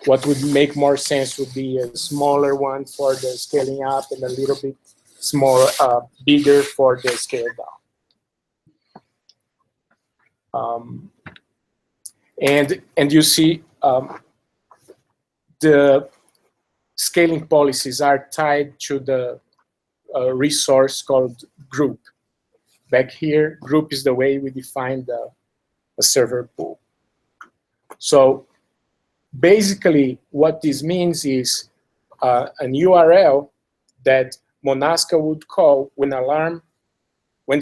what would make more sense would be a smaller one for the scaling up and a little bit bigger for the scale down. And you see the scaling policies are tied to the resource called group. Back here, group is the way we define a server pool. So basically, what this means is an URL that Monasca would call when the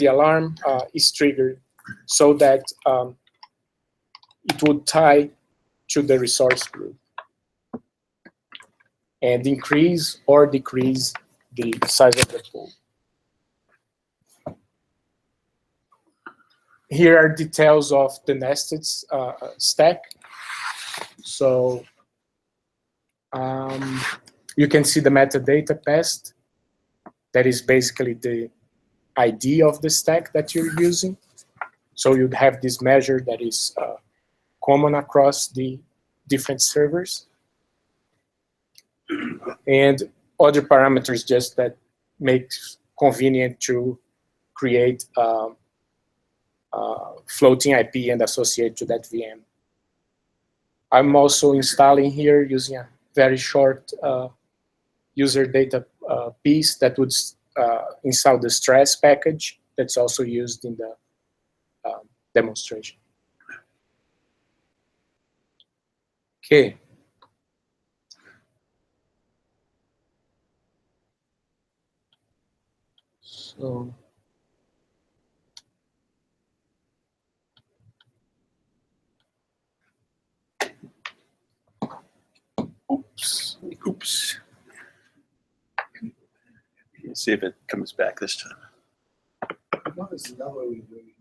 alarm is triggered, so that it would tie to the resource group and increase or decrease the size of the pool. Here are details of the nested stack. So you can see the metadata passed. That is basically the ID of the stack that you're using. So you'd have this measure that is common across the different servers. And other parameters just that makes convenient to create floating IP and associate to that VM. I'm also installing here using a very short user data piece that would install the stress package that's also used in the demonstration. Okay. So oops. Let's see if it comes back this time. There's another way we do it.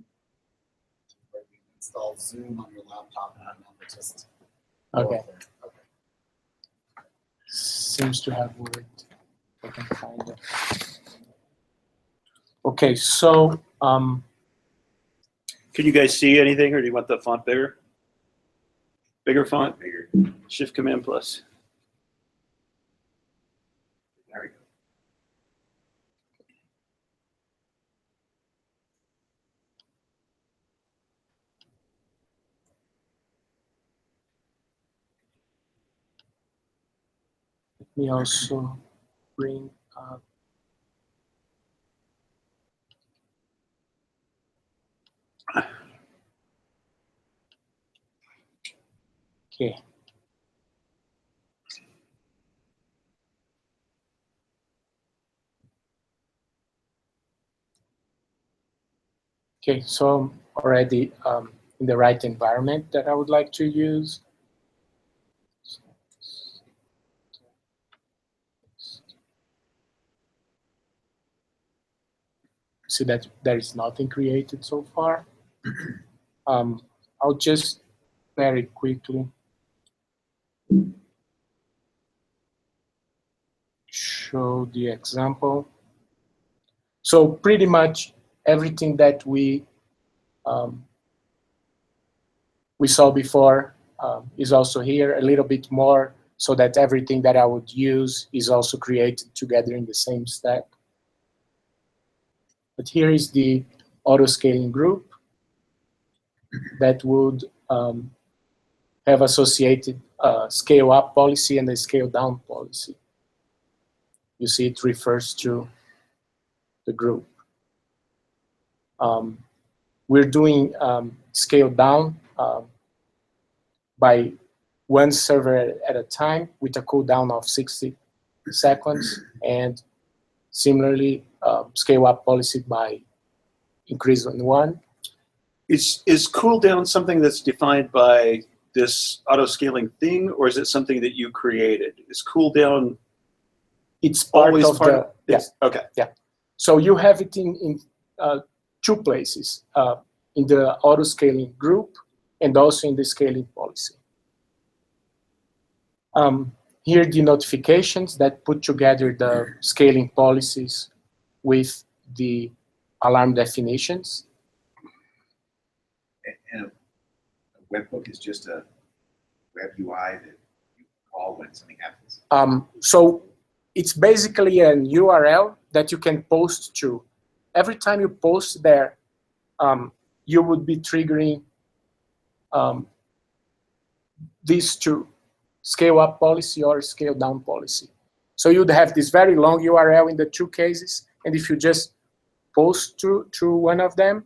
Where we install Zoom on your laptop and then just okay. Seems to have worked. I can find it. Okay, so can you guys see anything, or do you want the font bigger? Bigger font? Bigger. Shift Command plus. There we go. let me also bring up. Okay. Okay, so I'm already in the right environment that I would like to use. See that there is nothing created so far. I'll just very quickly show the example. So pretty much everything that we saw before is also here, a little bit more, so that everything that I would use is also created together in the same stack. But here is the AutoScaling group that would have associated scale up policy and a scale down policy. You see it refers to the group. We're doing scale down by one server at a time with a cooldown of 60 seconds, and similarly scale up policy by increase on one. Is cooldown something that's defined by this auto-scaling thing, or is it something that you created? Is cooldown it's part always of part the, of this? yeah. Okay. Yeah. So you have it in two places, in the auto-scaling group and also in the scaling policy. Here are the notifications that put together the scaling policies with the alarm definitions. And a webhook is just a web UI that you call when something happens? So it's basically an URL that you can post to. Every time you post there, you would be triggering these two, scale up policy or scale down policy. So you'd have this very long URL in the two cases, and if you just post to one of them,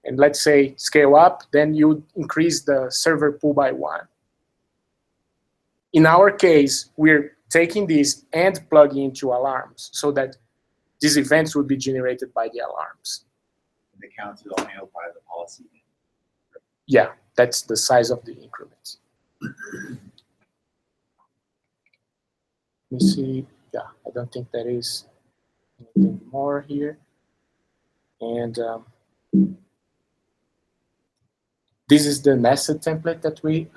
and let's say scale up, then you increase the server pool by 1. In our case, we're taking this and plugging into alarms so that these events would be generated by the alarms. The count is only out by the policy. Yeah, that's the size of the increments. Let me see. Yeah, I don't think there is anything more here. And this is the nested template that we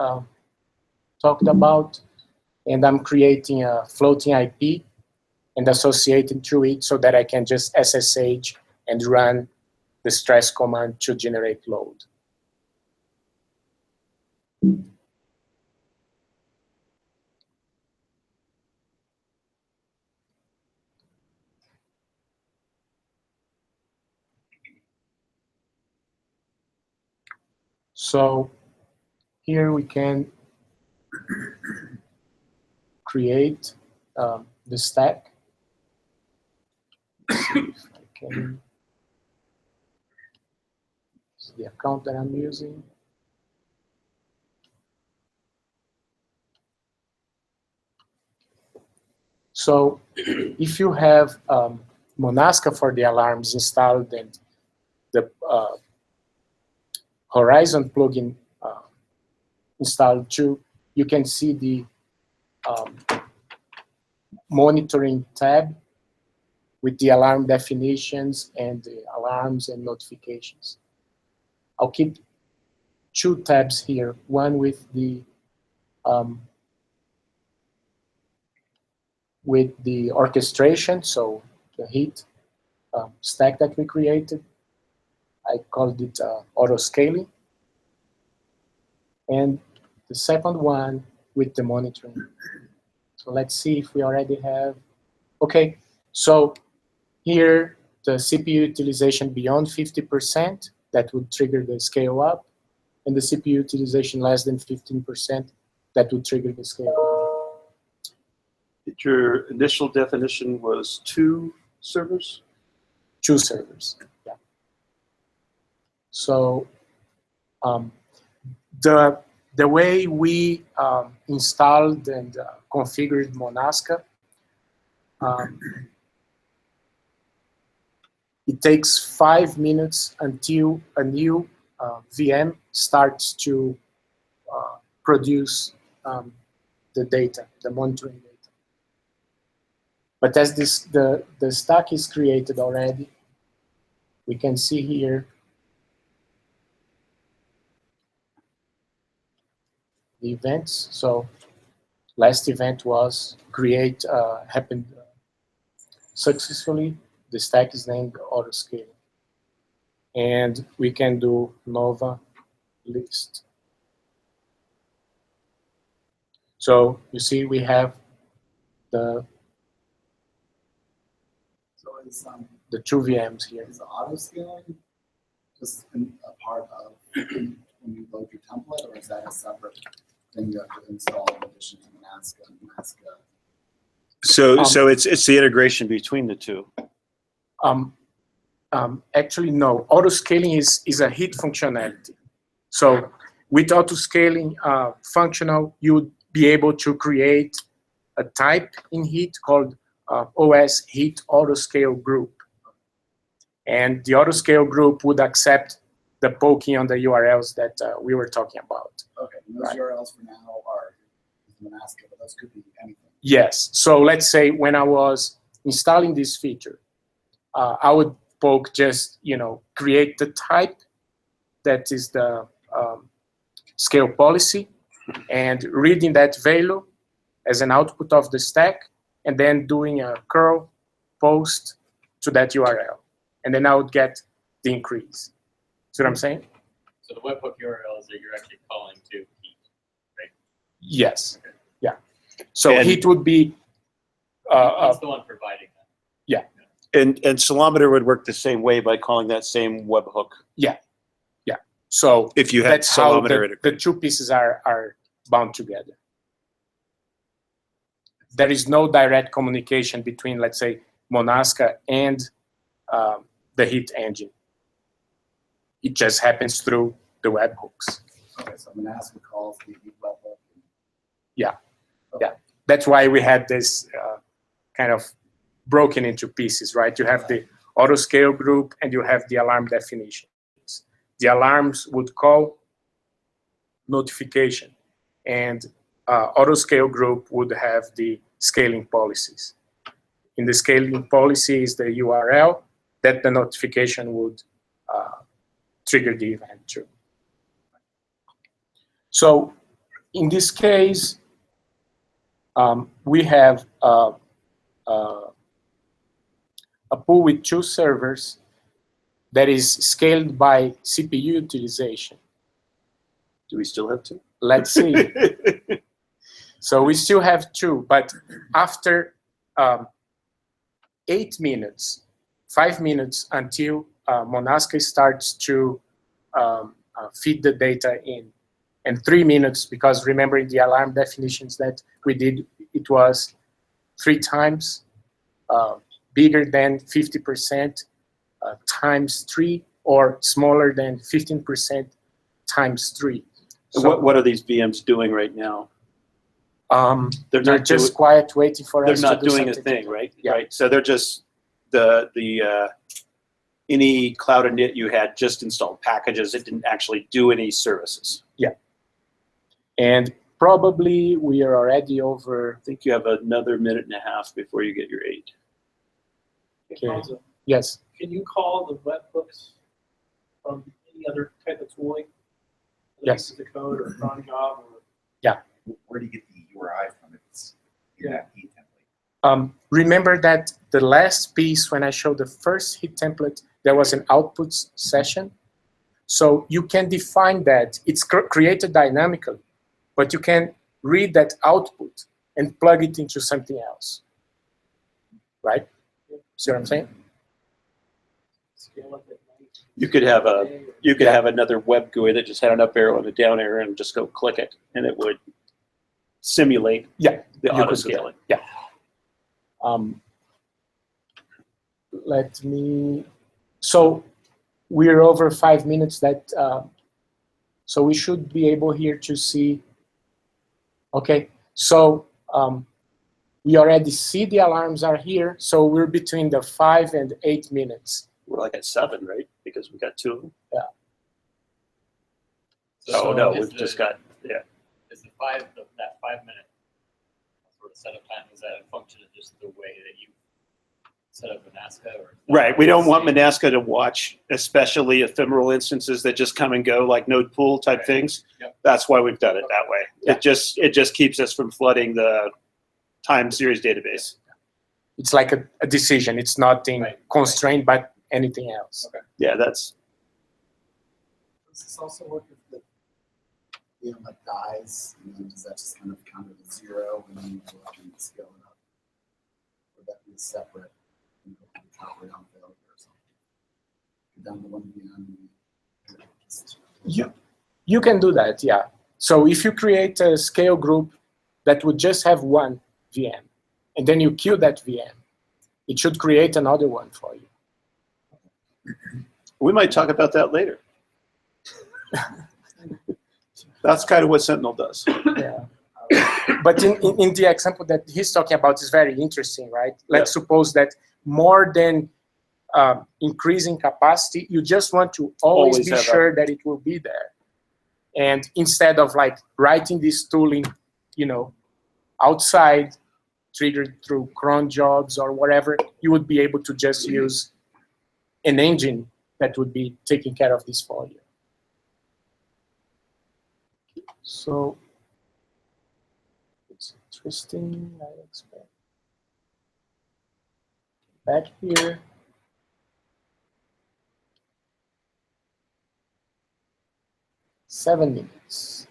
talked about. And I'm creating a floating IP and associating to it so that I can just SSH and run the stress command to generate load. So here we can create the stack. Let's see if I can. This is the account that I'm using. So if you have Monasca for the alarms installed and the Horizon plugin installed too, you can see the monitoring tab with the alarm definitions and the alarms and notifications. I'll keep 2 tabs here, one with the orchestration, so the heat stack that we created. I called it AutoScaling. And the second one with the monitoring. So let's see if we already have. Okay, so here the CPU utilization beyond 50%, that would trigger the scale up, and the CPU utilization less than 15%, that would trigger the scale down. Your initial definition was 2 servers? 2 servers, yeah. So the way we installed and configured Monasca, it takes 5 minutes until a new VM starts to produce the data, the monitoring data. But as the stack is created already, we can see here the events. So last event was happened successfully. The stack is named AutoScaling. And we can do Nova list. So you see we have the 2 VMs here. Is the auto-scaling just a part of when you load your template, or is that a separate thing you have to install in addition to Monasca and Monasca? So it's the integration between the 2. Actually, no. Auto-scaling is a heat functionality. So with auto-scaling functional, you would be able to create a type in heat called OS heat autoscale group. And the autoscale group would accept the poking on the URLs that we were talking about. Okay, and those URLs for now are Monasca, but those could be anything. Yes. So let's say when I was installing this feature, I would poke just, create the type that is the scale policy and reading that value as an output of the stack and then doing a curl post to that URL. And then I would get the increase. See what I'm saying? So the webhook URLs that you're actually calling to heat, right? Yes. Okay. Yeah. So And- heat would be He's the one providing that. And Ceilometer would work the same way by calling that same webhook. so If you had that's how Ceilometer the two pieces are bound together. There is no direct communication between, let's say, Monasca and the heat engine. It just happens through the webhooks. Okay, so Monasca calls the webhook. That's why we had this kind of broken into pieces, right? You have the AutoScale group and you have the alarm definitions. The alarms would call notification, and AutoScale group would have the scaling policies. In the scaling policy is the URL that the notification would trigger the event to. So in this case, we have a pool with two servers that is scaled by CPU utilization. Do we still have two? Let's see. So we still have two, but after 8 minutes, 5 minutes until Monasca starts to feed the data in, and 3 minutes, because remembering the alarm definitions that we did, it was 3 times bigger than 50% times 3, or smaller than 15% times 3. So, What are these VMs doing right now? they're not just doing- quiet, waiting for They're us not to do doing a something. thing, right? Yeah. Right. So they're just the any cloud init you had just installed packages. It didn't actually do any services. And probably we are already over. I think you have another minute and a half before you get your 8. Okay. Alfonso, Yes. can you call the webhooks from any other type of tooling? Yes. The code or cron job or Where do you get the URI from if it's in that heat template? Remember that the last piece, when I showed the first heat template, there was an output session. So you can define that. It's created dynamically, but you can read that output and plug it into something else. Right? See what I'm saying? scale up at night? You could have a day, or- you could have another web GUI that just had an up arrow and a down arrow and just go click it, and it would simulate Yeah. the You could do auto scaling. Yeah. Let me. So we're over 5 minutes. So we should be able here to see. Okay. So we already see the alarms are here. So we're between the 5 and 8 minutes. We're like at 7, right? Because we got 2 of them. So Oh no, is we've just got Is that 5 minute sort of setup time, is that a function of just the way that you set up Monasca? Or is that right. We don't want the same? Monasca to watch, especially ephemeral instances that just come and go, like node pool type Right. things. Yep. That's why we've done it that way. Yeah. It just keeps us from flooding the time series database. It's like a decision. It's not in Right. constraint, but anything else. Yeah, that's Does this also work if the VM like dies, and then does that just kind of count it as 0 and then you go up and scale it up? Would that be separate? Recovery on failure or something? Down to 1 VM. Just- You can do that, yeah. So if you create a scale group that would just have one VM, and then you kill that VM, it should create another one for you. we might talk about that later. That's kind of what Sentinel does. Yeah. But in the example that he's talking about is very interesting, right? Let's suppose that more than increasing capacity, you just want to always Always be have sure that it will be there. And instead of like writing this tooling, outside, triggered through cron jobs or whatever, you would be able to just use an engine that would be taking care of this for you. So it's interesting, I expect. Back here. "7 minutes."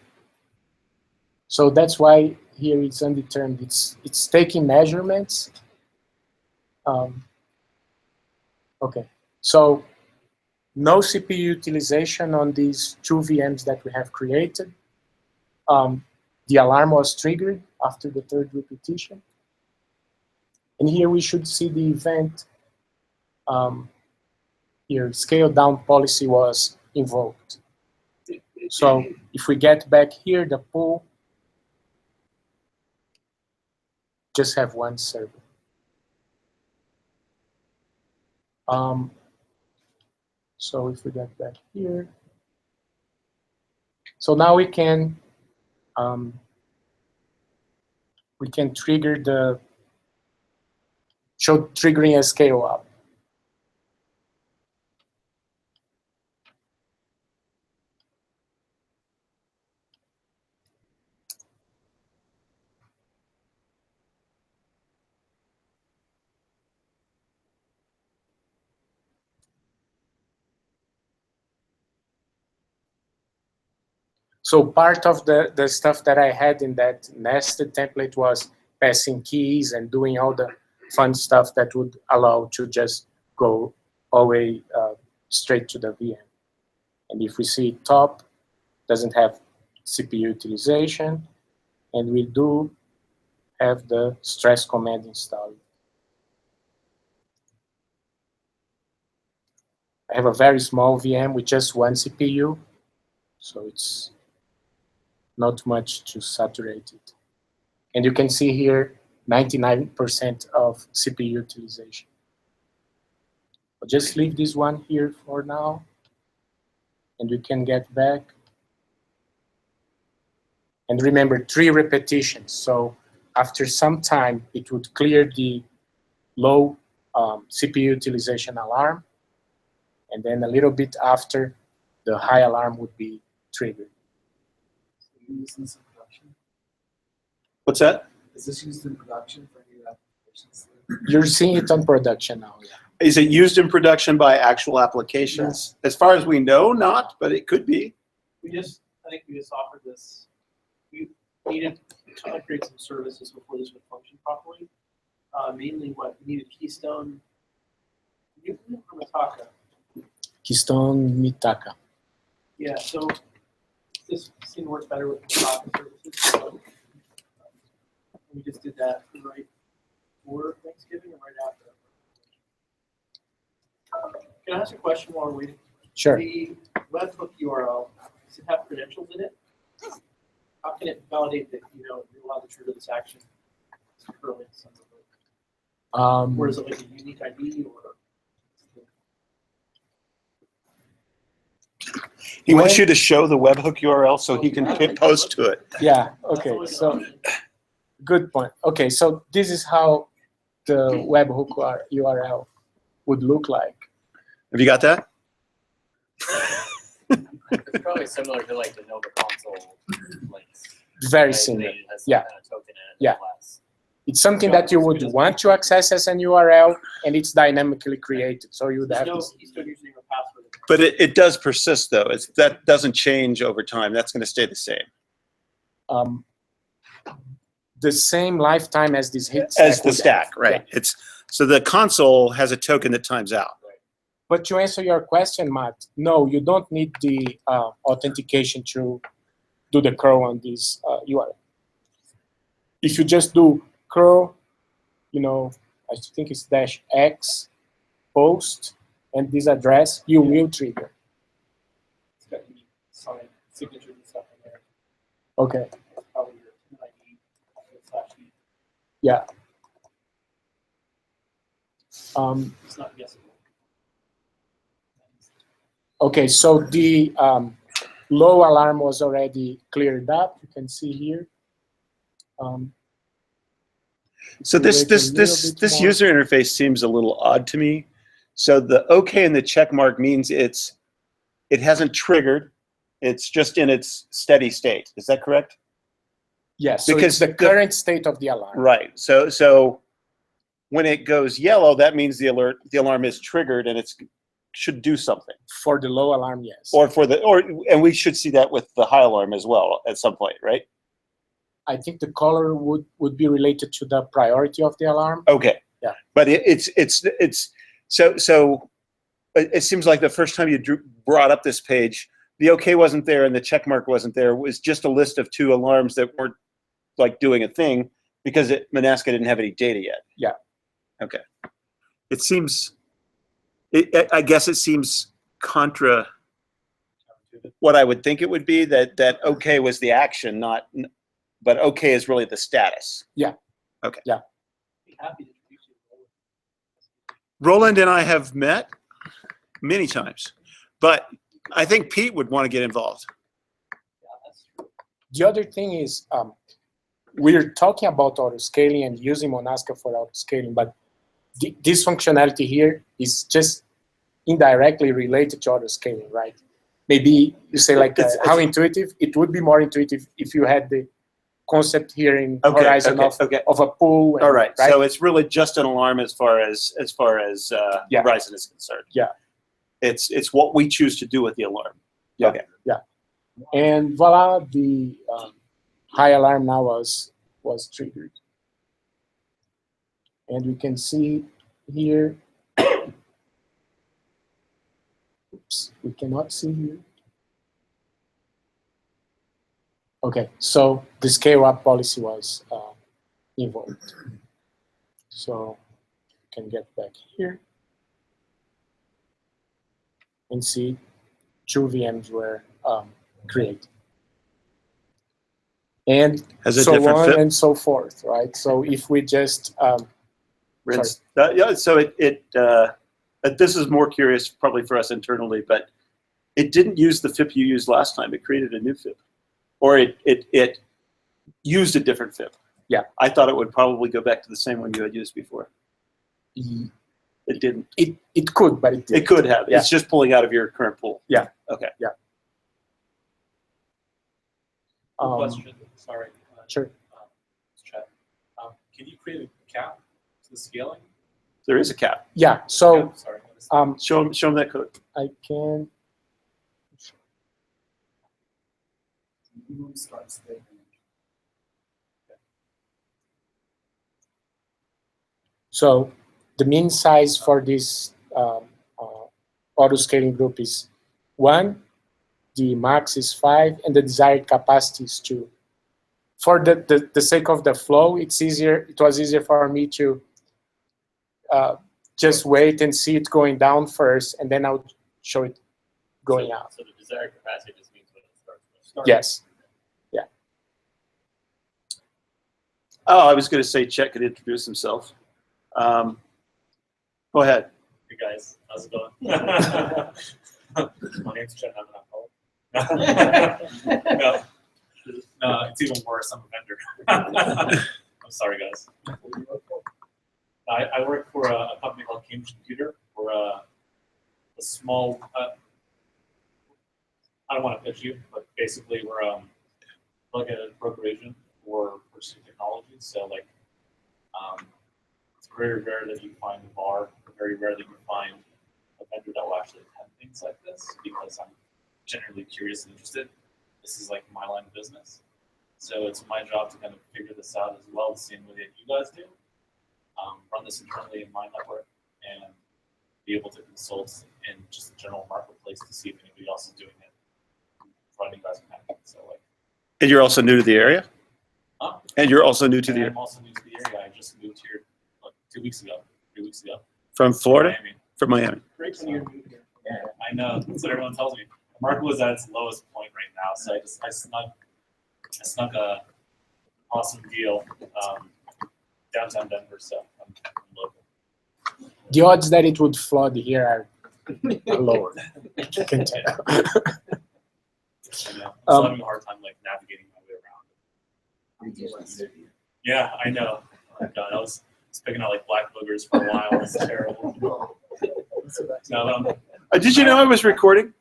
So that's why here it's undetermined. It's taking measurements. Okay, so no CPU utilization on these 2 VMs that we have created. The alarm was triggered after the 3rd repetition. And here we should see the event. Here, scale down policy was invoked. So if we get back here, the pool just have 1 server. So if we get back here, so now we can trigger the show triggering a scale up. So part of the stuff that I had in that nested template was passing keys and doing all the fun stuff that would allow to just go all the way straight to the VM. And if we see top, doesn't have CPU utilization, and we do have the stress command installed. I have a very small VM with just 1 CPU, so it's not much to saturate it. And you can see here 99% of CPU utilization. I'll just leave this one here for now, and we can get back. And remember, 3 repetitions. So after some time, it would clear the low CPU utilization alarm, and then a little bit after, the high alarm would be triggered. Used this in production? What's that? Is this used in production for new applications? You're seeing it on production now. Yeah. Is it used in production by actual applications? As far as we know, not, but it could be. I think we just offered this. We needed to upgrade some services before this would function properly. Mainly what we needed Keystone. You from Monasca. Keystone Mitaka. Yeah, so this seemed to work better with Monasca services. So we just did that right before Thanksgiving and right after. Can I ask a question while we're waiting? Sure. The webhook URL, does it have credentials in it? How can it validate that you're allowed to trigger this action? Currently, or is it like a unique ID or? He wants you to show the webhook URL so he can post to it. Yeah, okay, so good point. Okay, so this is how the webhook URL would look like. Have you got that? It's probably similar to like the Nova console links. Very right? similar. It has some Yeah. kind of token in it. Yeah. Class. It's something that you would want to access as an URL, and it's dynamically created. So you would have There's no this. Keystone username or password. But it does persist, though. That doesn't change over time. That's going to stay the same. The same lifetime as this hit As the would stack, have. right. Yeah. So the console has a token that times out. But to answer your question, Matt, no, you don't need the authentication to do the curl on this URL. If you just do curl, I think it's -x post and this address, you will trigger. It's got unique signed signatures and stuff in there. Okay. That's probably your ID /E. Yeah. It's not guessable. Okay, so the low alarm was already cleared up. You can see here. So this more. user interface seems a little odd to me. So the OK and the check mark means it hasn't triggered. It's just in its steady state. Is that correct? Yes, so Because it's the the- current state of the alarm. Right. So when it goes yellow, that means the alarm is triggered and it should do something. For the low alarm, yes. And we should see that with the high alarm as well at some point, right? I think the color would be related to the priority of the alarm. Okay. Yeah. But it's so it seems like the first time you brought up this page, the OK wasn't there and the check mark wasn't there. It was just a list of 2 alarms that weren't like doing a thing because Monasca didn't have any data yet. Yeah. Okay. It seems, I guess it seems contra what I would think it would be, that OK was the action, but OK is really the status. Yeah. Okay. Yeah. Be happy to introduce you to Roland and I have met many times, but I think Pete would want to get involved. Yeah, that's true. The other thing is, we're talking about AutoScaling and using Monasca for AutoScaling, but this functionality here is just indirectly related to AutoScaling, right? Maybe you say like how intuitive. It would be more intuitive if you had the concept here in Horizon of a pool. And, All right. So it's really just an alarm as far as Yeah. Horizon is concerned. Yeah. It's what we choose to do with the alarm. Yeah. Okay. Yeah. And voila, the high alarm now was triggered. And we can see here, oops, we cannot see here. Okay, so the scale up policy was invoked. So you can get back here and see 2 VMs were created. And Has a so different on FIP? and so forth, right? So if we just, Rinse. Yeah. So this is more curious probably for us internally, but it didn't use the FIP you used last time. It created a new FIP, or it used a different FIP. Yeah. I thought it would probably go back to the same one you had used before. It didn't. it could, but it didn't. It could have. Yeah. It's just pulling out of your current pool. Yeah. Okay. Yeah. Question, sorry. Sure. Chat. Can you create a cap to the scaling? There is a cap. Yeah, so Cap, sorry, what is that? Show them that code. I can, Room starts there. so the mean size for this auto-scaling group is 1, the max is 5, and the desired capacity is 2. For the sake of the flow, it was easier for me to just wait and see it going down first, and then I'll show it going out. So the desired capacity just means when it starts. Yes. Yeah. Oh, I was going to say Chet could introduce himself. Go ahead. Hey guys, how's it going? My name's Chet. No, it's even worse. I'm a vendor. I'm sorry, guys. I work for a company called Cambridge Computer. We're a small. I don't want to pitch you, but basically we're like a brokerage agent for pursuing technology. So like, it's very rare that you find a bar. Very rare that you find a vendor that will actually attend things like this because I'm generally curious and interested. This is like my line of business. So it's my job to kind of figure this out as well, the same way that you guys do. Run this internally in my network and be able to consult in just the general marketplace to see if anybody else is doing it. Providing you guys can. So like. And you're also new to the area? Huh? And you're also new to the area? I'm also new to the area. I just moved here like 2 weeks ago, 3 weeks ago. From Florida? Miami. From Miami. Great when you're new here. Yeah, I know. That's what everyone tells me. The market was at its lowest point right now, so I snuck a awesome deal downtown Denver. So I'm local. The odds that it would flood here are lower. You can tell. I know. I'm having a hard time like navigating my way around. Yeah, I know. Oh, God, I was picking out like black boogers for a while. It's terrible. No, Did you know I was recording?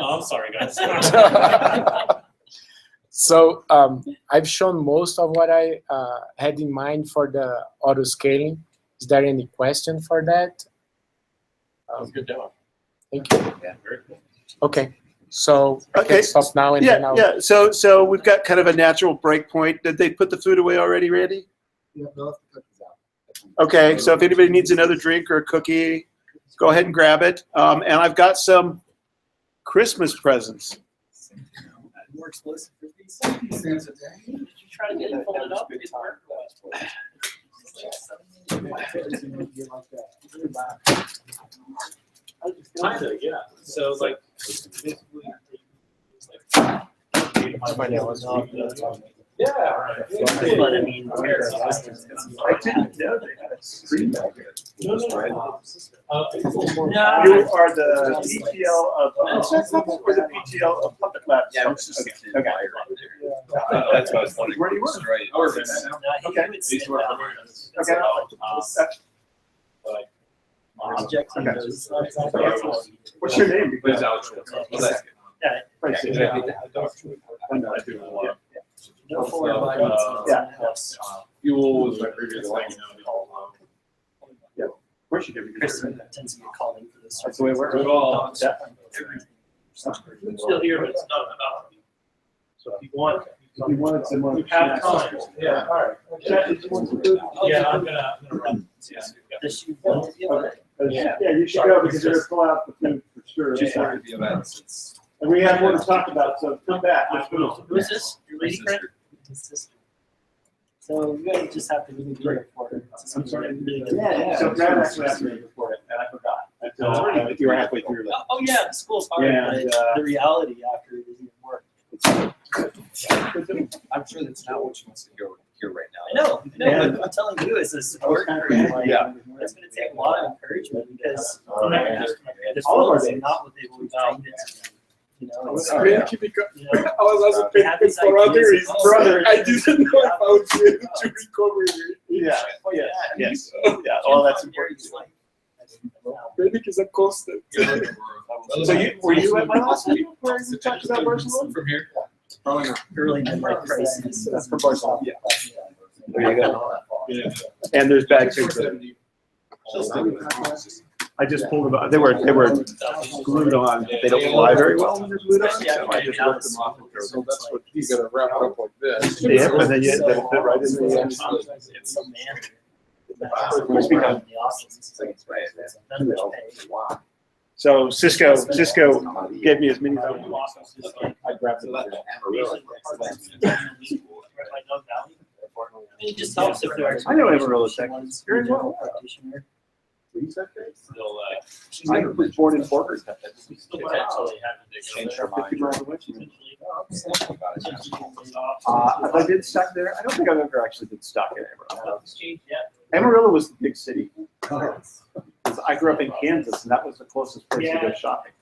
oh, I'm sorry, guys. So I've shown most of what I had in mind for the auto scaling. Is there any question for that? That was a good demo. Thank you. Yeah, very cool. Okay. So I Okay. can stop now and Yeah, then I'll. yeah. So we've got kind of a natural break point. Did they put the food away already, Randy? Yeah, they'll have to cook these out. Okay, so if anybody needs another drink or a cookie, go ahead and grab it. And I've got some Christmas presents. More explosive for these. Cents a day. Did you try to get it folded up? It didn't work. Kinda, yeah. So like, basically, it's like. Yeah. But I mean, I didn't know they had a screen back there. No. You are the PTL of OpenStack or the PTL of Puppet Labs? Yeah, it's just Okay. okay. That's what I was wondering. Where do you work? Right. Okay. These were Okay. Objects and Okay. those. What's your name? But it's Alex. Yeah. Right, Yeah. I know, I do. Yeah. No forward button. Yeah. Fuel was my previous line. Of course you do. Chris tends to get called in for this. That's the way it works. Good all. Yeah. I'm still here, but it's not about me. So if you want, If you wanted some more. you have time. Yeah. All right. Chet, did you want some food? Yeah, I'm gonna run. Yeah. Does she want to be on it? Yeah, you should go because you're gonna pull out the food for sure. Just after the event, since. And we have more to talk about, so come back. Let's go. Who is this? Your lady friend? His sister. So you guys just have to really be here for it. I'm sorry. Really good. So Brad actually asked me before it, and I forgot. Until you were halfway through. Oh, yeah, the school's hard, Yeah, but and, the reality after it isn't work. I'm sure that's not what she wants to hear right I now. know, but I'm telling you, as a support group, like, Yeah. it's gonna take a lot of encouragement because Oh, yeah. the All of our flow is days. not what they've always trained it to be. You know, I was it's, Oh, really yeah. because you know, I was also They have paid these for other ideas of, reasons. oh, brother. I didn't know if I would be able to recover it. Yeah. oh, yeah. Yes. Yeah. All that's important. Maybe it's a constant. So were you at my last meeting where we talked about Barcelona? From here? Probably not. Early midlife crisis. That's from Barcelona. Yeah. There you go. Yeah. And there's bags here. I just pulled them out. They were glued on. They don't fly very well when they're glued on. So I just ripped them off. So that's what you gotta wrap it up like this. Yeah, but then you that'll fit right in the. It's a man. Must be done. The office. Wow. So Cisco gave me as many. I grabbed So it. that It just helps if there are. I know Amarillo, Texas. Very well. Practitioner. Still, I was born in Porter. still potentially having to go Change there. your mind. If I did stock there, I don't think I've ever actually did stock in Amarillo. Yeah. Amarillo was the big city. 'Cause I grew up in Kansas, and that was the closest place to go shopping.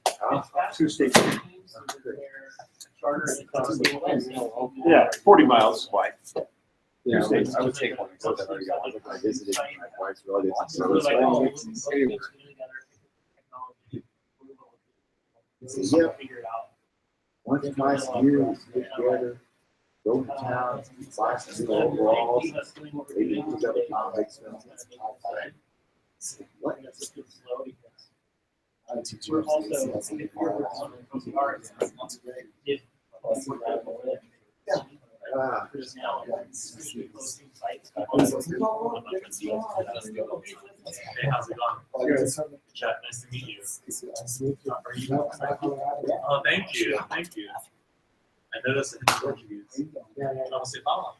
2 states. Yeah, 40 miles wide. Yeah, Two states. I would take one. So that I visited my wife's relatives. So We're it's like, like, oh, anywhere. Yeah. Figure it out. Once, twice a year, we get together, go to town, buy some new overalls, maybe each other comics. What? I teach We're you. also, if you're on the arts, if. Ah. There's now, posting sites. Hey, how's it going? Chat, nice to meet you. Are you? Oh, thank you. I noticed it in Portuguese. I'll say, oh,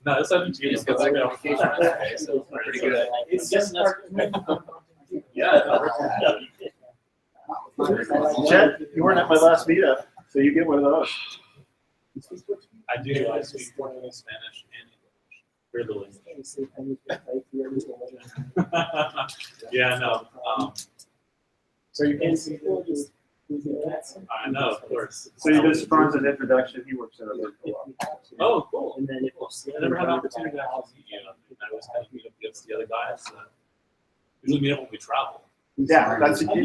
no, it's not Portuguese, because I got okay, so it's pretty good. It's just not. Yeah. Jet, you weren't at my last meetup, so you get one of those. I do. I speak Spanish and English. Yeah, no. So you can see. I know, of course. So you just farms an introduction, he works in a local co-op. Oh, cool. And then it will. I never had an opportunity to actually meet you. I always kind of meet up against the other guys. Usually meet up when we travel. Yeah,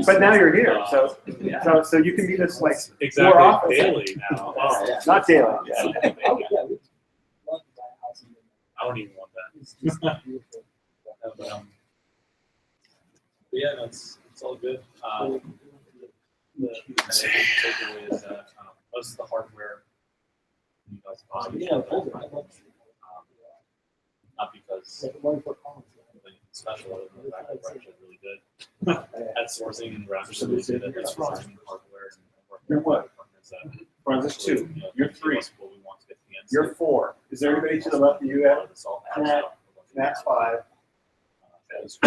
but now you're here, so you can meet us like Exactly. more often. Daily now. Oh, Not daily. yeah. I don't even want that. But yeah, no, it's all good. The takeaway is that most of the hardware you guys buy is not because anything special, other than the fact that we're actually really good at sourcing and we're actually really good at designing hardware and working You're with what? partners that Ron, there's two. you know, You're give three. us what we want to get to the end You're state. 4. Is there anybody to the left of you, Ed? This all adds up. Matt's 5. That's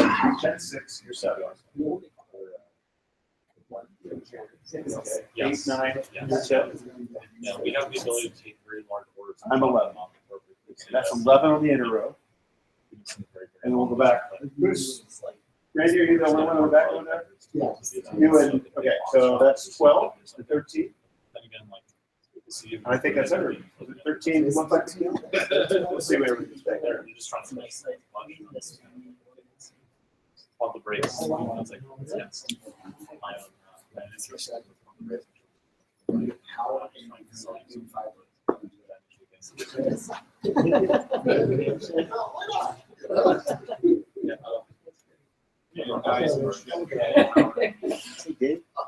Chet's 6. You're 7. Yes. 8, 9. Yes. You're 10. Yeah, we have the ability to take very large orders. and I'm chop 11. them up appropriately. So That's yes, 11 on the inner row. we do some very, very And then we'll go back. Who's, Randy, are you the only one on the back one there? Yeah. You and, okay, so that's 12 to 13. Then again, like, to see if- I think that's everything. Was it 13? It looked like Let's see what everything's back there. You're just trying to make it much. On the brakes. It's like, yes. My own, my interest. How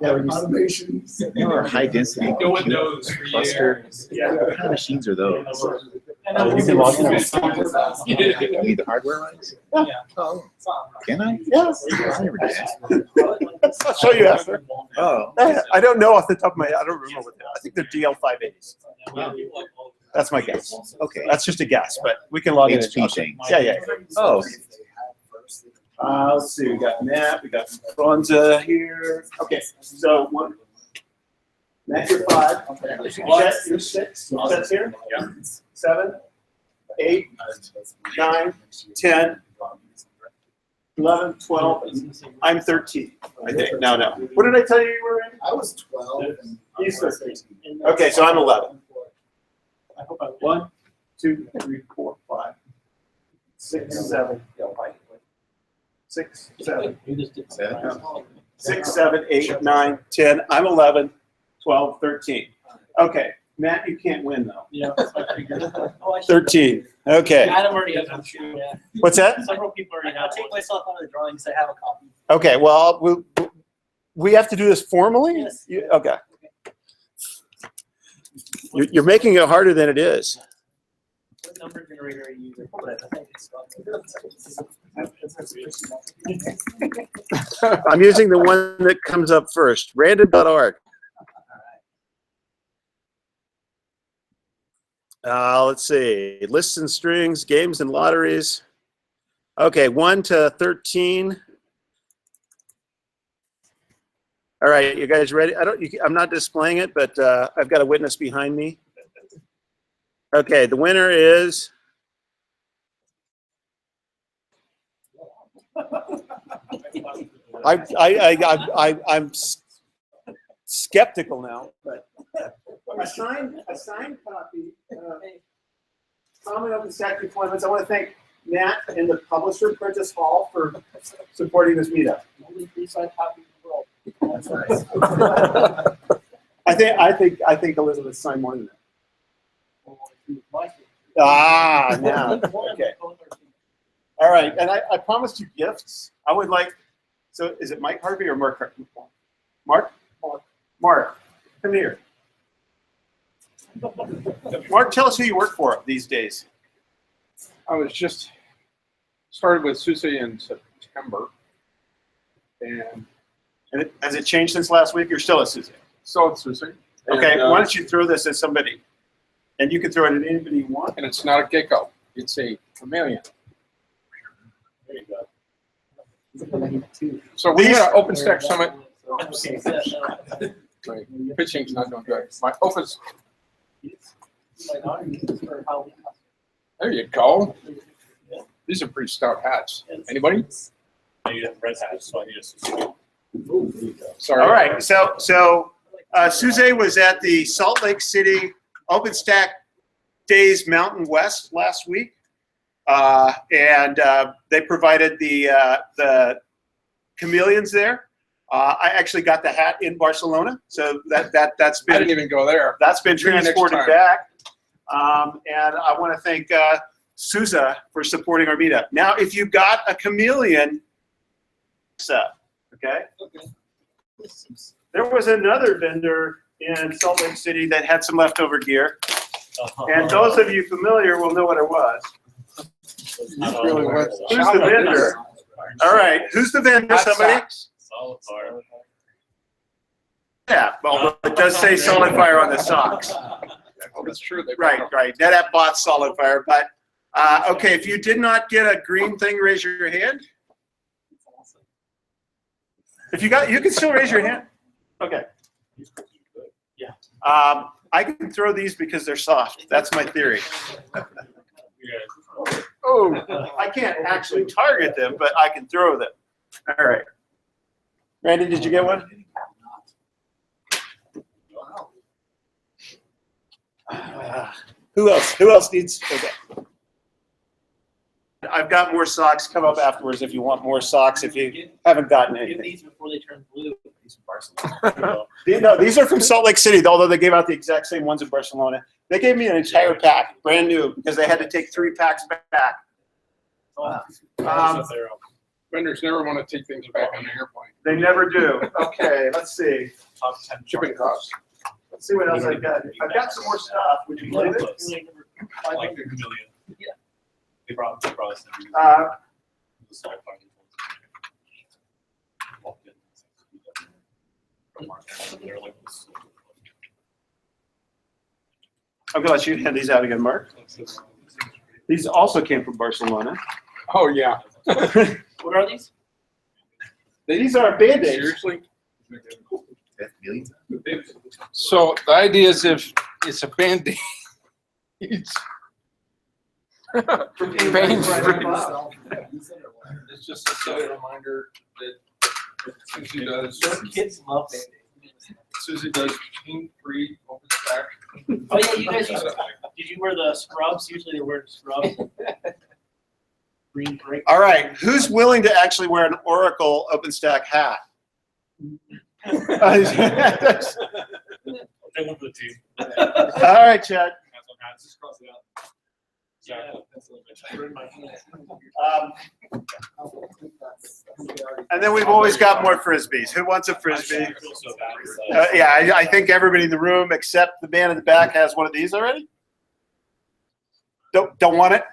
Yeah, when you automation. you know, a high density No one knows for cluster, Yeah. what kind of machines are those? You can log in. Only the hardware ones? Yeah. Oh, can I? Yes. I never did that. I'll show you after. Oh, I don't know off the top of my head. I don't remember what they are. I think they're DL580s. That's my guess. okay. That's just a guess, but we can log in. and HP check. thing. Yeah, yeah. Oh, Let's see. We got Matt. We got Bronza here. Okay, so one. Matt, you're 5. Chet, you're 6. Chet's here. Yeah. 7, 8, 9, 10, 11, 12. I'm 13. I think. No. What did I tell you you were in? I was 12. And He's 13. Okay, so I'm 11. 1, 2, 3, 4, 5, 6, 7. 6, 7. 6, 7, 8, 9, 10. I'm 11, 12, 13. Okay, Matt, you can't win though. Yeah. 13. Okay. Adam already has one too. Yeah. What's that? Several people already have. I'll take myself out of the drawings. I have a copy. Okay, well, we have to do this formally? Yes. Okay. You're making it harder than it is. What number generator are you using? I think it's I'm using the one that comes up first, random.org. Let's see, lists and strings, games and lotteries. Okay, 1 to 13. All right, you guys ready? I'm not displaying it, but I've got a witness behind me. Okay, the winner is. I'm skeptical now, but a signed copy. Common OpenStack deployments. I want to thank Matt and the publisher, Prentice Hall, for supporting this meetup. Only 3 signed copies in the world. That's nice. I think Elizabeth signed more than that. Ah, now. Okay. All right, and I promised you gifts. I would like. So is it Mike Harvey or Mark Harvey? Mark, come here. Mark, tell us who you work for these days. I was just started with SUSE in September, and Has it changed since last week? You're still at SUSE. so it's SUSE. Okay, And, why don't you throw this at somebody? And you can throw it at anybody you want. and it's not a gecko; it's a chameleon. There you go. So we had an OpenStack summit. Okay. My pitching's not doing good. My Opens. There you go. These are pretty stout hats. Anybody? I need a red hat, so I need a subscription. Sorry. All right, so SUSE was at the Salt Lake City OpenStack Days Mountain West last week, and they provided the chameleons there. I actually got the hat in Barcelona, so that's I been didn't even go there. that's been See you next transported time. back. And I want to thank SUSE for supporting our meetup. Now, if you got a chameleon, okay? there was another vendor in Salt Lake City that had some leftover gear. And those of you familiar will know what it was. Really went Who's the vendor? All right, who's the vendor? Somebody? Solid fire. Yeah, well, it does say Solid Fire on the socks. Oh, that's true. They Right, right. NetApp bought Solid Fire, but okay, if you did not get a green thing, raise your hand. If you got, you can still raise your hand. Okay. Yeah. I can throw these because they're soft. That's my theory. Yeah. Oh, I can't actually target them, but I can throw them. All right. Randy, did you get one? Who else? Who else needs? Okay. I've got more socks. Come up afterwards if you want more socks. If you haven't gotten Get anything. these before they turn blue. These are Barcelona. No, these are from Salt Lake City, although they gave out the exact same ones in Barcelona. They gave me an entire pack, brand new, because they had to take 3 packs back. Vendors never want to take things back on the airplane. They never do. Okay, let's see. Top 10 Shipping costs. Let's see what else I've got. I've got some more stuff. Would you believe it? Like a million. Yeah. They brought some Uh, the salt fire. They're like this. I'm gonna let you hand these out again, Mark. These also came from Barcelona. Oh, yeah. What are these? These are Band-Aids. Seriously? Millions? So the idea is if it's a Band-Aid, it's pain-free. It's just a silly reminder that Susie does, Kids love Band-Aids. Susie does pain-free OpenStack. Oh yeah, you guys used, did you wear the scrubs? Usually they're wearing scrubs. Green break. All right, who's willing to actually wear an Oracle OpenStack hat? I'll take one for the team. All right, Chad. Have some hats. Just cross it out. Yeah, that's a little bit. Burn my hand. And then we've always got more Frisbees. Who wants a Frisbee? I feel so bad for that. Yeah, I think everybody in the room except the man in the back has one of these already. Don't want it?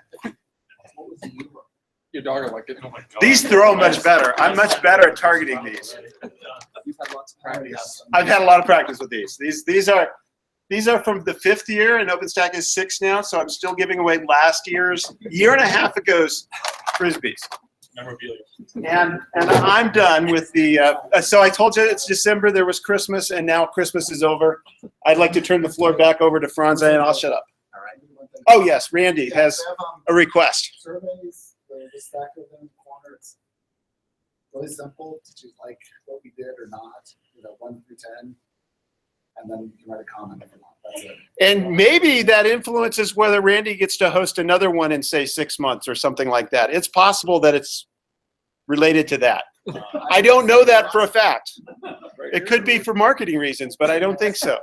Your dog will like it. Oh my God. These throw much better. I'm much better at targeting these. You've had lots of practice. I've had a lot of practice with these. These are from the 5th year, and OpenStack is 6 now, so I'm still giving away last year's, year and a half ago's Frisbees. Memorabilia. And I'm done with the, so I told you it's December, there was Christmas, and now Christmas is over. I'd like to turn the floor back over to Franz, and I'll shut up. All right. Oh, yes, Randy has We have, a request. surveys, the stack of them in the corner. It's really simple. Did you like what we did or not? 1 through 10. And then you can write a comment if you want. That's it. And maybe that influences whether Randy gets to host another one in, say, 6 months or something like that. It's possible that it's related to that. I don't know that for a fact. It could be for marketing reasons, but I don't think so.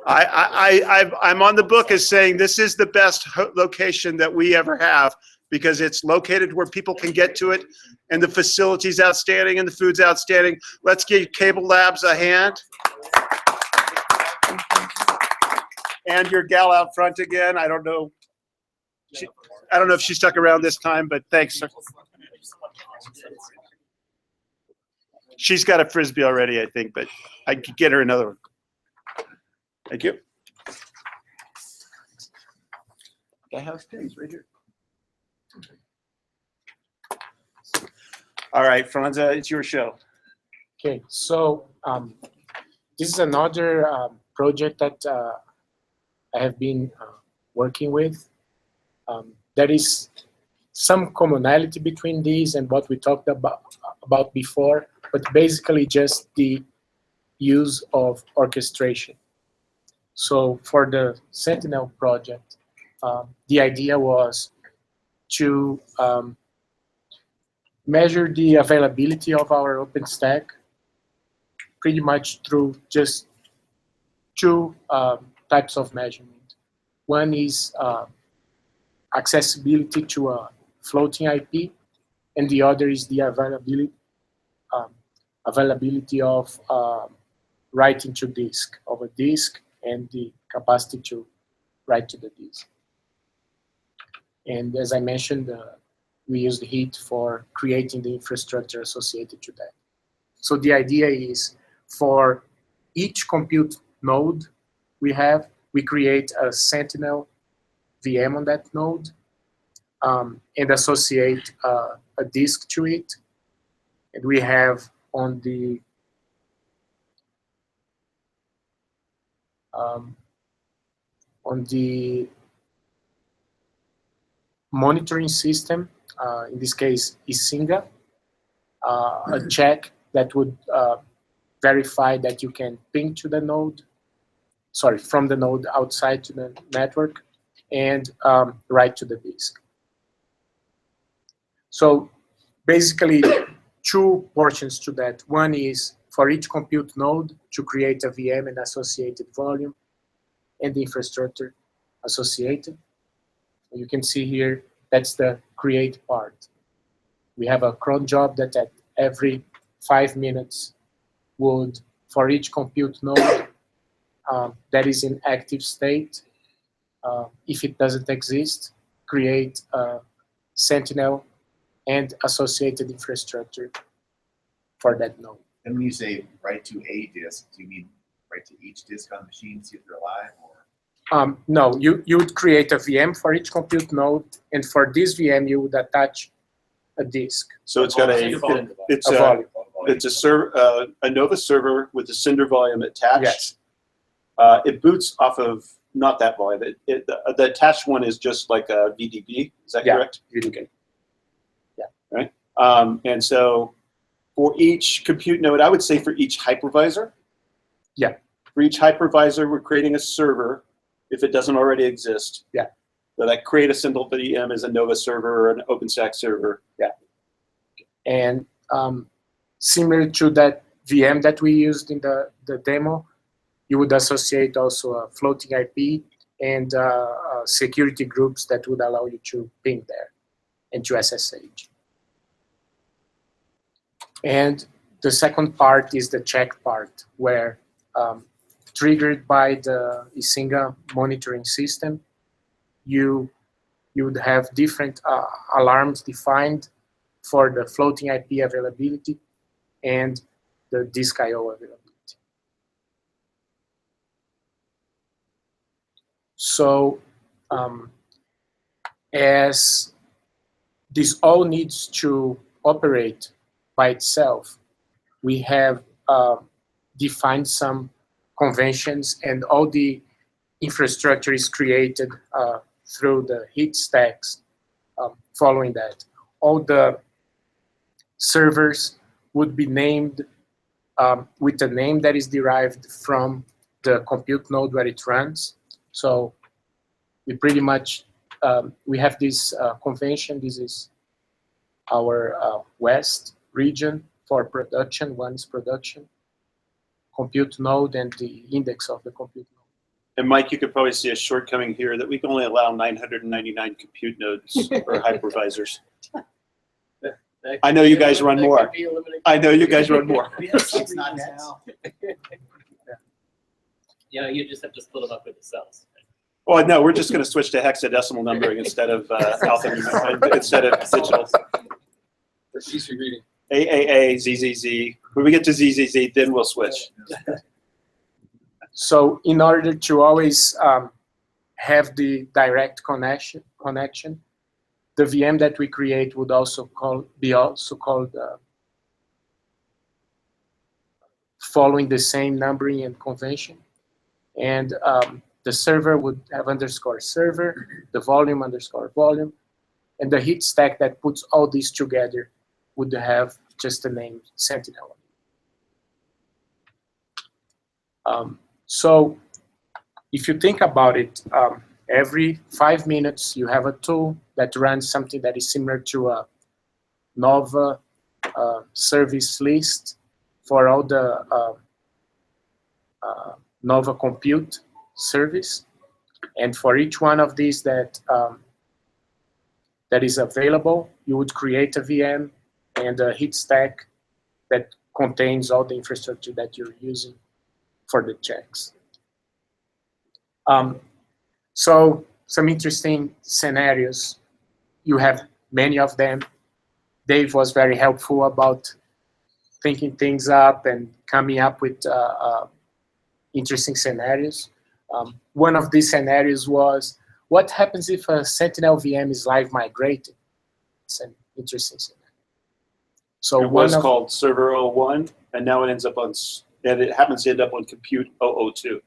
I'm on the book as saying this is the best location that we ever have because it's located where people can get to it, and the facility's outstanding and the food's outstanding. Let's give Cable Labs a hand. And your gal out front again. I don't know if she stuck around this time, but thanks. She's got a Frisbee already, I think, but I could get her another one. Thank you. I have pins right here. All right, Franza, it's your show. Okay, so this is another project that I have been working with. There is some commonality between these and what we talked about before, but basically just the use of orchestration. So for the Sentinel project, the idea was to measure the availability of our OpenStack pretty much through just 2 types of measurement. One is accessibility to a floating IP, and the other is the availability of writing to disk, of a disk, and the capacity to write to the disk. And as I mentioned, we use the heat for creating the infrastructure associated to that. So the idea is for each compute node we create a Sentinel VM on that node and associate a disk to it. And we have on the monitoring system, in this case Isinga, a check that would verify that you can ping to the node, from the node outside to the network, and write to the disk. So basically, two portions to that. One is for each compute node to create a VM and associated volume and the infrastructure associated. You can see here, that's the create part. We have a cron job that at every 5 minutes would, for each compute node that is in active state, if it doesn't exist, create a Sentinel and associated infrastructure for that node. And when you say write to a disk, do you mean write to each disk on the machine, see if they're alive, or? No, you would create a VM for each compute node, and for this VM you would attach a disk. So it's got a Nova server with a Cinder volume attached. Yes. It boots off of not that volume. The attached one is just like a VDB. Is that correct? VDB. Yeah. Right. And so for each compute node, I would say for each hypervisor. Yeah. For each hypervisor, we're creating a server if it doesn't already exist. Yeah. So that create a single VM as a Nova server or an OpenStack server. Yeah. And similar to that VM that we used in the demo, you would associate also a floating IP and security groups that would allow you to ping there and to SSH. And the second part is the check part, where triggered by the Isinga monitoring system, you would have different alarms defined for the floating IP availability and the disk I/O availability. So as this all needs to operate by itself, we have defined some conventions, and all the infrastructure is created through the heat stacks following that. All the servers would be named with a name that is derived from the compute node where it runs. So we pretty much, we have this convention. This is our West region for production. One is production, compute node, and the index of the compute node. And Mike, you could probably see a shortcoming here that we can only allow 999 compute nodes or hypervisors. I know you guys run more. I know you guys run more. It's not now. Yeah, you just have to split them up with the cells. Well, no, we're just going to switch to hexadecimal numbering instead of alphanumeric, instead of digital. For easy reading. AAA, ZZZ. When we get to ZZZ, then we'll switch. So in order to always have the direct connection, the VM that we create would also be called following the same numbering and convention. And the server would have underscore server, the volume underscore volume, and the heat stack that puts all these together would have just the name Sentinel. So if you think about it, every 5 minutes you have a tool that runs something that is similar to a Nova service list for all the Nova compute service. And for each one of these that that is available, you would create a VM and a heat stack that contains all the infrastructure that you're using for the checks. So some interesting scenarios. You have many of them. Dave was very helpful about thinking things up and coming up with interesting scenarios. One of these scenarios was, what happens if a Sentinel VM is live migrated? It's an interesting scenario. So it was called Server 01, and now it ends up on, and it happens to end up on Compute 002.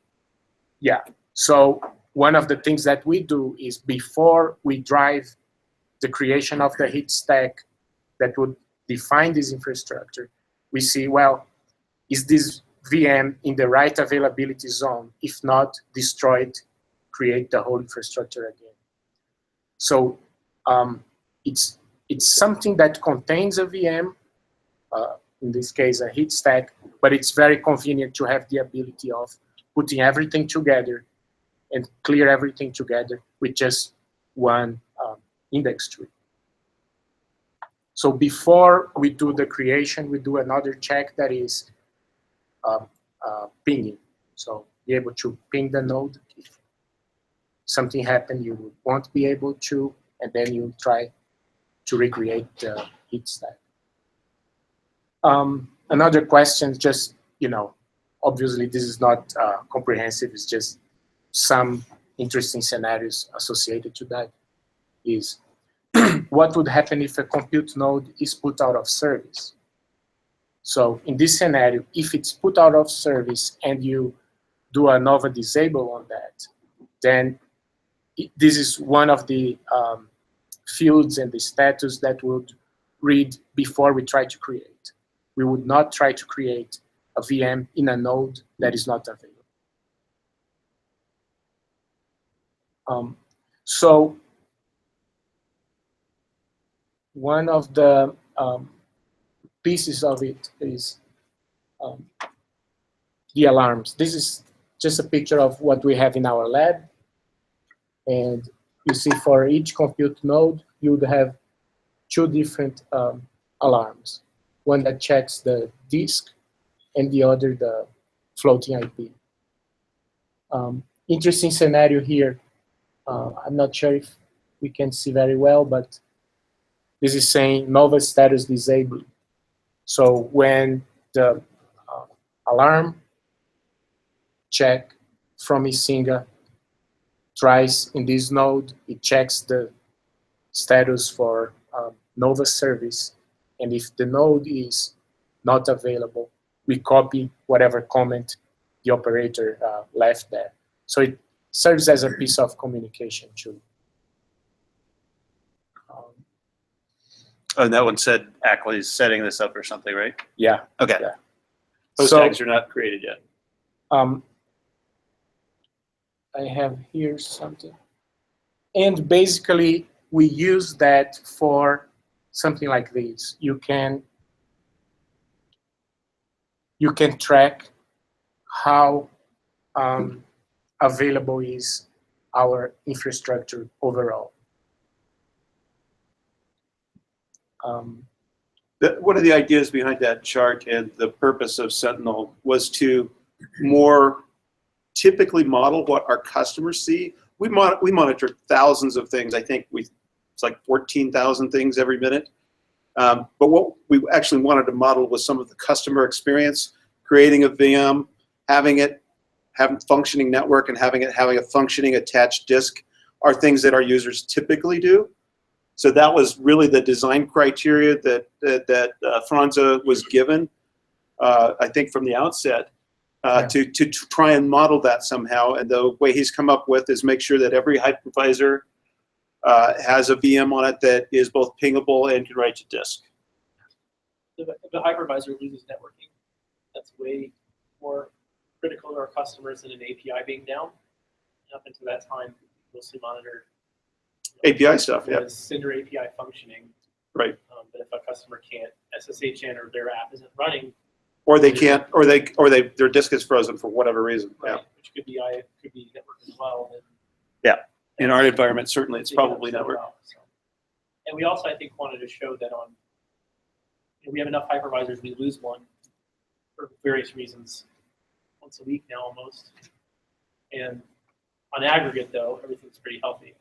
Yeah. So one of the things that we do is before we drive the creation of the heat stack that would define this infrastructure, we see, well, is this VM in the right availability zone? If not, destroy it, create the whole infrastructure again. So it's something that contains a VM, in this case a heat stack, but it's very convenient to have the ability of putting everything together and clear everything together with just one index tree. So before we do the creation, we do another check that is pinging. So be able to ping the node. If something happened, you won't be able to, and then you try to recreate the heat stack. Another question, just, obviously this is not comprehensive, it's just some interesting scenarios associated to that, is what would happen if a compute node is put out of service? So in this scenario, if it's put out of service and you do a Nova disable on that, then this is one of the fields and the status that would read before we try to create. We would not try to create a VM in a node that is not available. So one of the pieces of it is the alarms. This is just a picture of what we have in our lab. And you see for each compute node, you would have two different alarms. One that checks the disk and the other the floating IP. Interesting scenario here. I'm not sure if we can see very well, but this is saying Nova status disabled. So when the alarm check from Isinga tries in this node, it checks the status for Nova service. And if the node is not available, we copy whatever comment the operator left there. So it serves as a piece of communication too. And that one said Ackley is setting this up or something, right? Yeah. Okay. Yeah. Post tags are not created yet. I have here something. And basically, we use that for something like this. You can track how available is our infrastructure overall. One of the ideas behind that chart and the purpose of Sentinel was to more typically model what our customers see. We monitor thousands of things. I think it's like 14,000 things every minute. But what we actually wanted to model was some of the customer experience, creating a VM, having functioning network, and having a functioning attached disk are things that our users typically do. So that was really the design criteria that Franza was given, I think, from the outset, to try and model that somehow. And the way he's come up with is make sure that every hypervisor has a VM on it that is both pingable and can write to disk. The hypervisor loses networking. That's way more critical to our customers than an API being down. And up until that time, we mostly monitored API stuff, yeah. Cinder API functioning. Right. But if a customer can't SSH in or their app isn't running, or they can't, or their disk is frozen for whatever reason. right, Yeah. which could be network as well. Then Yeah. In our environment, certainly it's probably network. And we also, I think, wanted to show that on, we have enough hypervisors, we lose one for various reasons once a week now almost. And on aggregate though, everything's pretty healthy.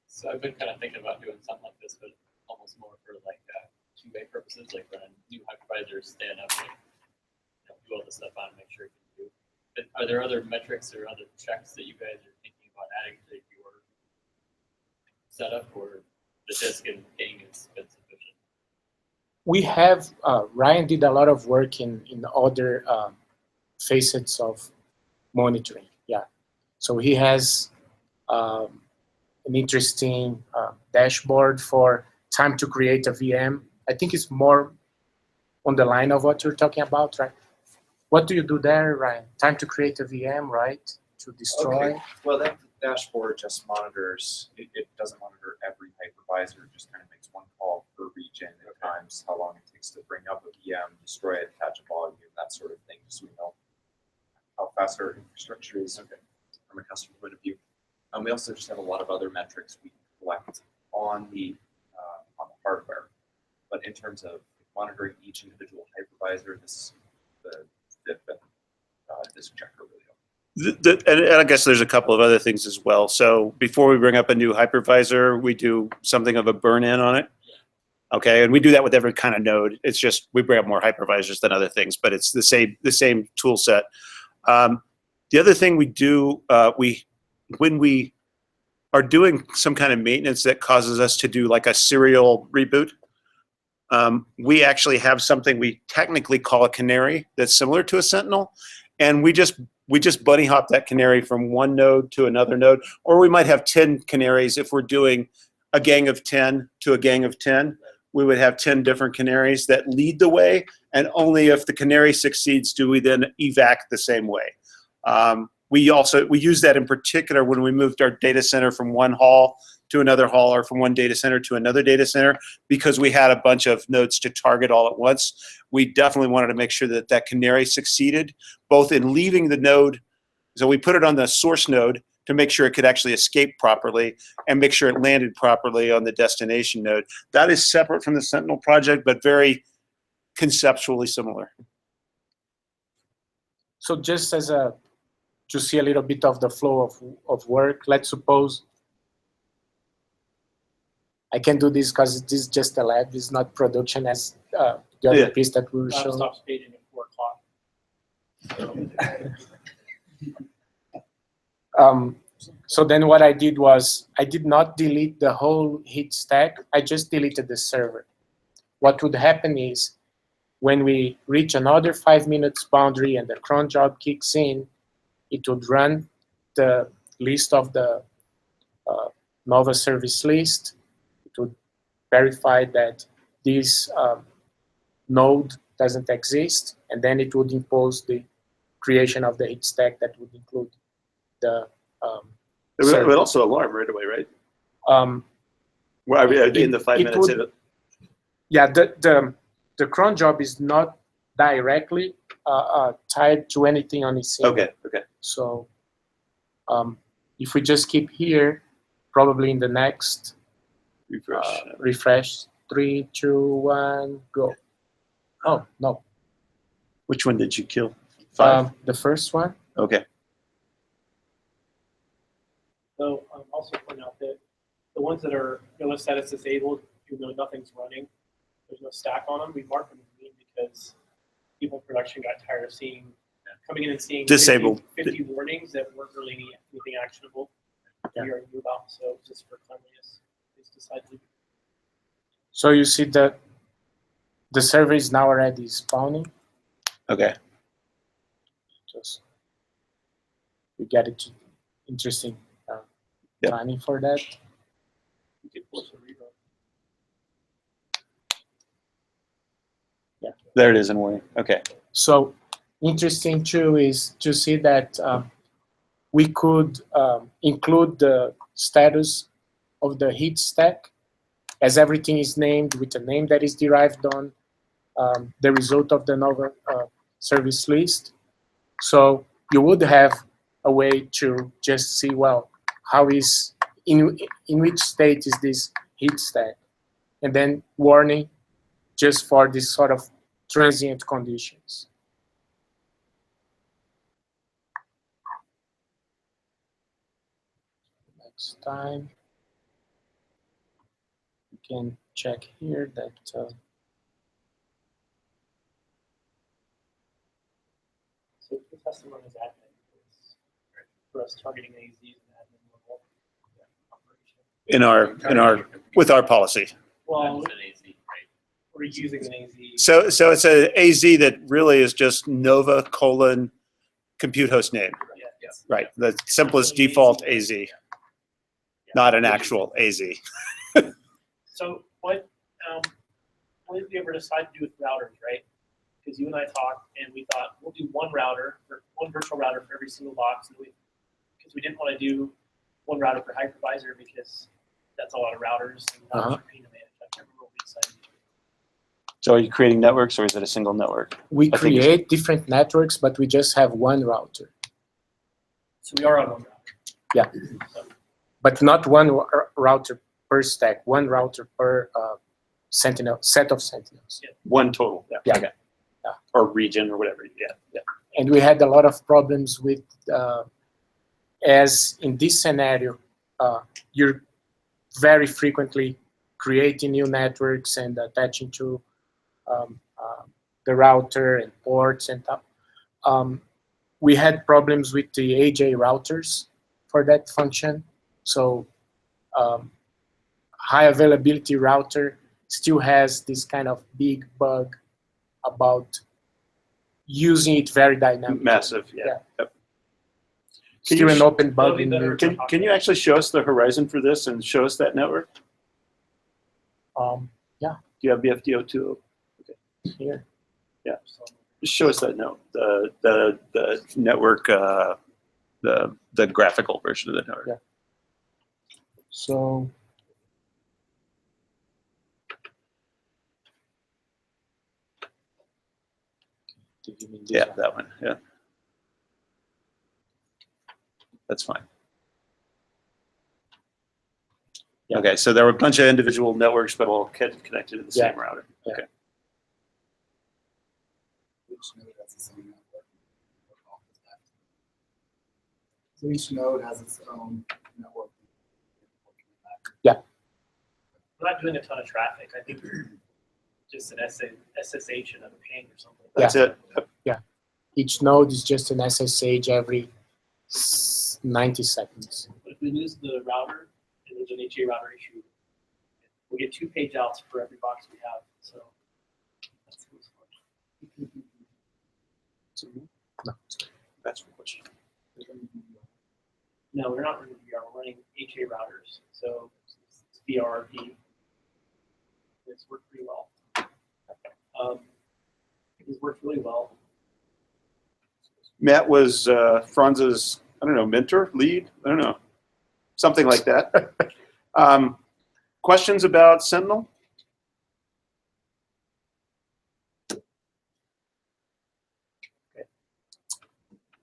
So I've been kind of thinking about doing something like this, but almost more for like two-way purposes, like running new hypervisors, stand up, and do all the stuff on, make sure it can do. But are there other metrics or other checks that you guys are thinking about adding to your setup, or the disk and ping has been sufficient? We have, Ryan did a lot of work in other facets of monitoring, yeah. So he has an interesting dashboard for time to create a VM. I think it's more on the line of what you're talking about, right? What do you do there, Ryan? Time to create a VM, right? To destroy? Okay. Well, that dashboard just monitors, it doesn't monitor every hypervisor, it just kind of makes one call per region at times, how long it takes to bring up a VM, destroy it, catch a volume, that sort of thing, just so we know how fast our infrastructure is from a customer point of view. We also just have a lot of other metrics we collect on the hardware. But in terms of monitoring each individual hypervisor, this disk checker really helps. And I guess there's a couple of other things as well. So before we bring up a new hypervisor, we do something of a burn-in on it. Okay, and we do that with every kind of node. It's just we bring up more hypervisors than other things, but it's the same tool set. The other thing we do, when we are doing some kind of maintenance that causes us to do like a serial reboot, we actually have something we technically call a canary that's similar to a Sentinel, and we just bunny hop that canary from one node to another node, or we might have 10 canaries if we're doing a gang of 10 to a gang of 10. We would have 10 different canaries that lead the way, and only if the canary succeeds do we then evac the same way. We use that in particular when we moved our data center from one hall to another hall, or from one data center to another data center, because we had a bunch of nodes to target all at once. We definitely wanted to make sure that that canary succeeded, both in leaving the node. So we put it on the source node to make sure it could actually escape properly, and make sure it landed properly on the destination node. That is separate from the Sentinel project, but very conceptually similar. So just as to see a little bit of the flow of work, let's suppose I can do this because this is just a lab, it's not production as the other piece that we will show. Stops paging at 4 o'clock. So then what I did was, I did not delete the whole heat stack, I just deleted the server. What would happen is, when we reach another 5 minutes boundary and the cron job kicks in, it would run the list of the Nova service list. It would verify that this node doesn't exist, and then it would impose the creation of the heat stack that would include the It would also alarm right away, right? Well, I mean, in the 5 minutes. Yeah, the cron job is not directly tied to anything on its own. Okay. So if we just keep here, probably in the next refresh, 3, 2, 1, go. Oh, no. Which one did you kill? 5? The first one. Okay. So also point out that the ones that are status disabled, even though nothing's running, there's no stack on them, we mark them as green because people in production got tired of coming in and seeing disabled 50 warnings that weren't really anything actionable. Yeah. We already knew about, so just for cleanliness, we just decided to. So you see that the server is now already spawning. Okay. Just we get it. Interesting timing for that. Yeah. There it is in warning. Okay. So interesting too is to see that we could include the status of the heat stack, as everything is named with a name that is derived on the result of the Nova service list. So you would have a way to just see, well, how is in which state is this heat stack, and then warning just for this sort of transient conditions. Next time, you can check here that So if this has to run as admin, because for us targeting AZ is an admin level operation. In our with our policy. Well, we're using an AZ. So it's a AZ that really is just Nova : compute host name. Yeah, yes. Right. The simplest default AZ, not an actual AZ. So what did we ever decide to do with routers, right? Because you and I talked and we thought we'll do one router, or one virtual router for every single box, because we didn't want to do one router per hypervisor because that's a lot of routers and routers are pain to manage. I can't remember what we decided to do. So are you creating networks, or is it a single network? we create different networks, but we just have one router. So we are on one router. Yeah, but not one router per stack, one router per Sentinel, set of Sentinels. One total. Yeah. Okay. Yeah. Or region or whatever. Yeah. And we had a lot of problems with, as in this scenario, you're very frequently creating new networks and attaching to the router and ports and stuff. We had problems with the AJ routers for that function. So high availability router still has this kind of big bug about using it very dynamically. Massive. Yeah. Yep. Still an open bug in better. the, Can you actually show us the horizon for this and show us that network? yeah, Do you have BFDO2? here. Yeah. Just show us that note. The network, the graphical version of the network. Yeah. So Yeah, that one. Yeah. That's fine. Yeah. Okay, so there were a bunch of individual networks, but all connected to the same router. Yeah. Okay. Each node has its own network. So each node has its own network. We're not doing a ton of traffic. I think just an SSH and a ping or something. That's it. each node is just an SSH every 90 seconds. But if we lose the router and there's an HA router issue, we get 2 page outs for every box we have. So that's fun. No. That's the question. No, we're not running VR. We're running HA routers. So it's VRP. It's worked pretty well. It's worked really well. Matt was Franz's, I don't know, mentor, lead, I don't know, something like that. Questions about Sentinel?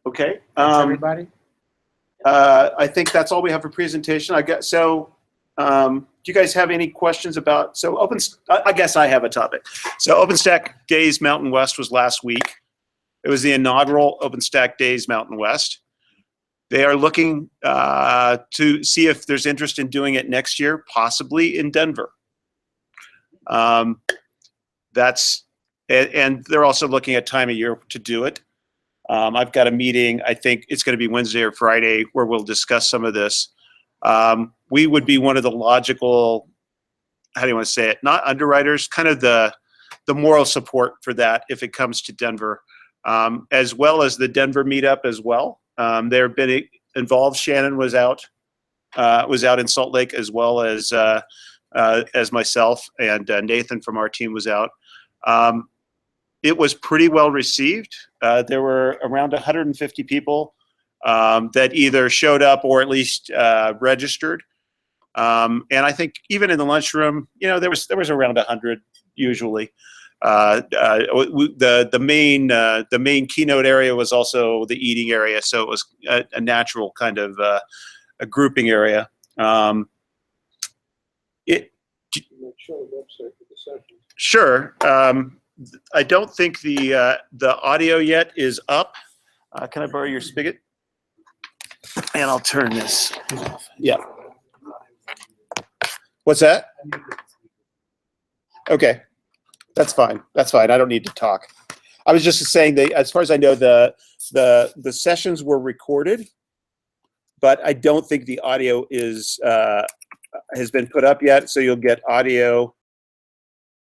Okay. Thanks, everybody. I think that's all we have for presentation. I guess so. Do you guys have any questions about? So I guess I have a topic. So OpenStack Days Mountain West was last week. It was the inaugural OpenStack Days Mountain West. They are looking to see if there's interest in doing it next year, possibly in Denver. And they're also looking at time of year to do it. I've got a meeting, I think it's going to be Wednesday or Friday, where we'll discuss some of this. We would be one of the logical, how do you want to say it, not underwriters, kind of the moral support for that if it comes to Denver, as well as the Denver meetup as well. They've been involved. Shannon was out in Salt Lake, as well as myself, and Nathan from our team was out. It was pretty well received. There were around 150 people that either showed up or at least registered. And I think even in the lunchroom, there was around 100 usually. The main keynote area was also the eating area, so it was a natural kind of a grouping area. It Show the website for the sessions. sure. I don't think the audio yet is up. Can I borrow your spigot? And I'll turn this off. Yeah. What's that? Okay, that's fine. That's fine. I don't need to talk. I was just saying that, as far as I know, the sessions were recorded, but I don't think the audio is has been put up yet. So you'll get audio